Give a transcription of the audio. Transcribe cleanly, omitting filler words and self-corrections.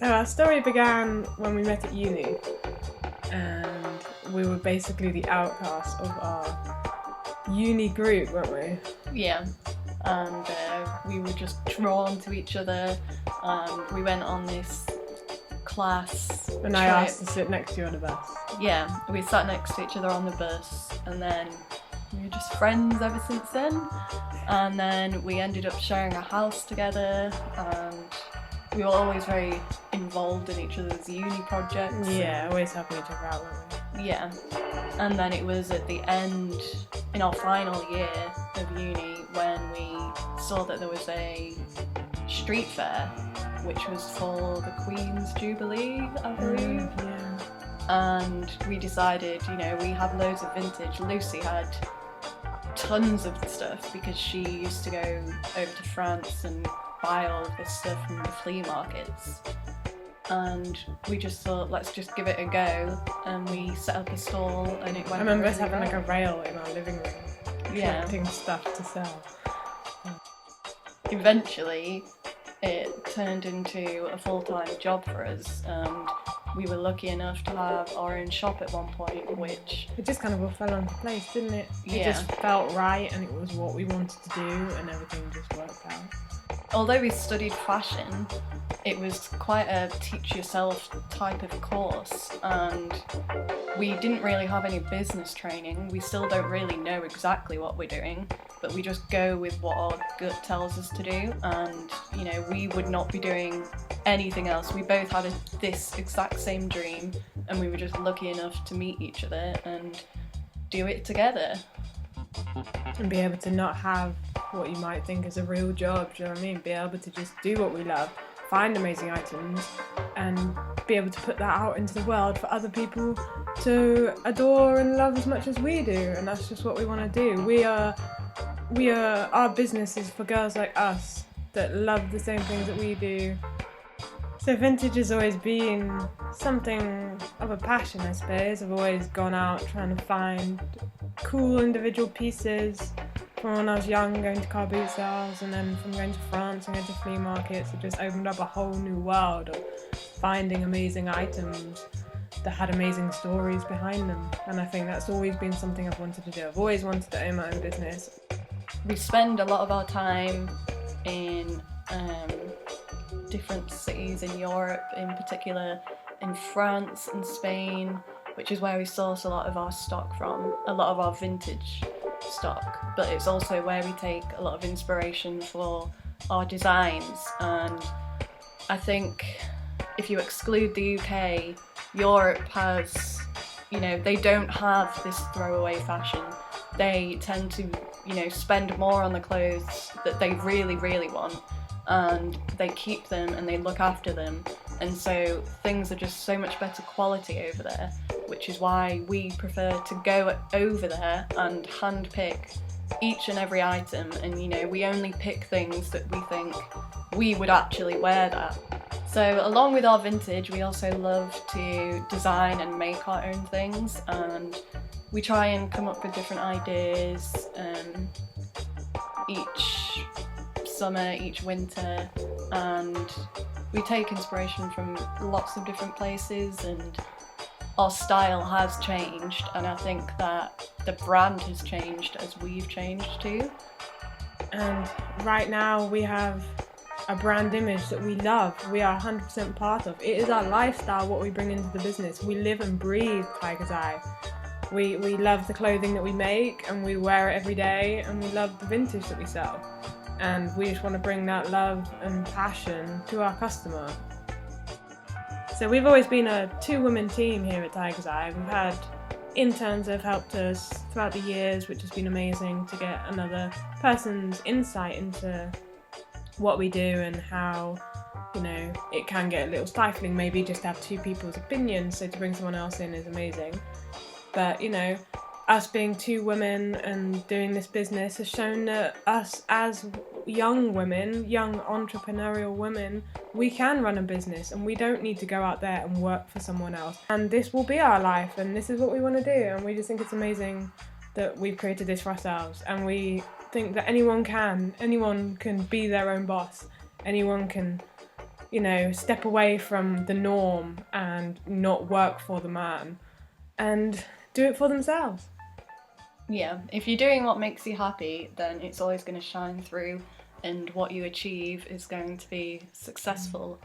So our story began when we met at uni, and we were basically the outcasts of our uni group, weren't we? Yeah, and we were just drawn to each other, and we went on this class And I asked to sit next to you on the bus. Yeah, we sat next to each other on the bus, and then we were just friends ever since then. And then we ended up sharing a house together, and we were always very involved in each other's uni projects. Yeah, always helping each other out, weren't we? Yeah, and then it was at the end, in our final year of uni, when we saw that there was a street fair, which was for the Queen's Jubilee, I believe. Yeah. And we decided, we have loads of vintage. Lucy had tons of stuff because she used to go over to France and buy all of this stuff from the flea markets. And we just thought, let's just give it a go, and we set up a stall, and it went. I remember us really having well. like a rail in our living room, collecting stuff to sell. Eventually, it turned into a full-time job for us, and we were lucky enough to have our own shop at one point, which... It just kind of all fell into place, didn't it? It Yeah. just felt right, and it was what we wanted to do, and everything just worked out. Although we studied fashion, it was quite a teach-yourself type of course, and we didn't really have any business training. We still don't really know exactly what we're doing, but we just go with what our gut tells us to do, and we would not be doing anything else. We both had this exact same dream, and we were just lucky enough to meet each other and do it together. And be able to not have what you might think is a real job, do you know what I mean? Be able to just do what we love, find amazing items, and be able to put that out into the world for other people to adore and love as much as we do. And that's just what we want to do. Our business is for girls like us that love the same things that we do. So vintage has always been something of a passion, I suppose. I've always gone out trying to find cool individual pieces from when I was young, going to car boot sales, and then from going to France and going to flea markets, it just opened up a whole new world of finding amazing items that had amazing stories behind them. And I think that's always been something I've wanted to do. I've always wanted to own my own business. We spend a lot of our time in different cities in Europe, in particular in France and Spain, which is where we source a lot of our stock from, a lot of our vintage stock, but it's also where we take a lot of inspiration for our designs. And I think if you exclude the UK, Europe has, they don't have this throwaway fashion. They tend to, spend more on the clothes that they really, really want, and they keep them and they look after them, and so things are just so much better quality over there, which is why we prefer to go over there and handpick each and every item, and we only pick things that we think we would actually wear that. So along with our vintage, we also love to design and make our own things, and we try and come up with different ideas each summer, each winter, and we take inspiration from lots of different places, and our style has changed, and I think that the brand has changed as we've changed too. And right now we have a brand image that we love, we are 100% part of. It is our lifestyle, what we bring into the business. We live and breathe Tiger's Eye. We love the clothing that we make, and we wear it every day, and we love the vintage that we sell. And we just want to bring that love and passion to our customer. So we've always been a two-woman team here at Tiger's Eye. We've had interns that have helped us throughout the years, which has been amazing to get another person's insight into what we do and how, it can get a little stifling maybe just to have two people's opinions, so to bring someone else in is amazing. But, us being two women and doing this business has shown that us as young women, young entrepreneurial women, we can run a business and we don't need to go out there and work for someone else. And this will be our life, and this is what we want to do, and we just think it's amazing that we've created this for ourselves, and we think that anyone can be their own boss. Anyone can step away from the norm and not work for the man and do it for themselves. Yeah, if you're doing what makes you happy, then it's always going to shine through, and what you achieve is going to be successful.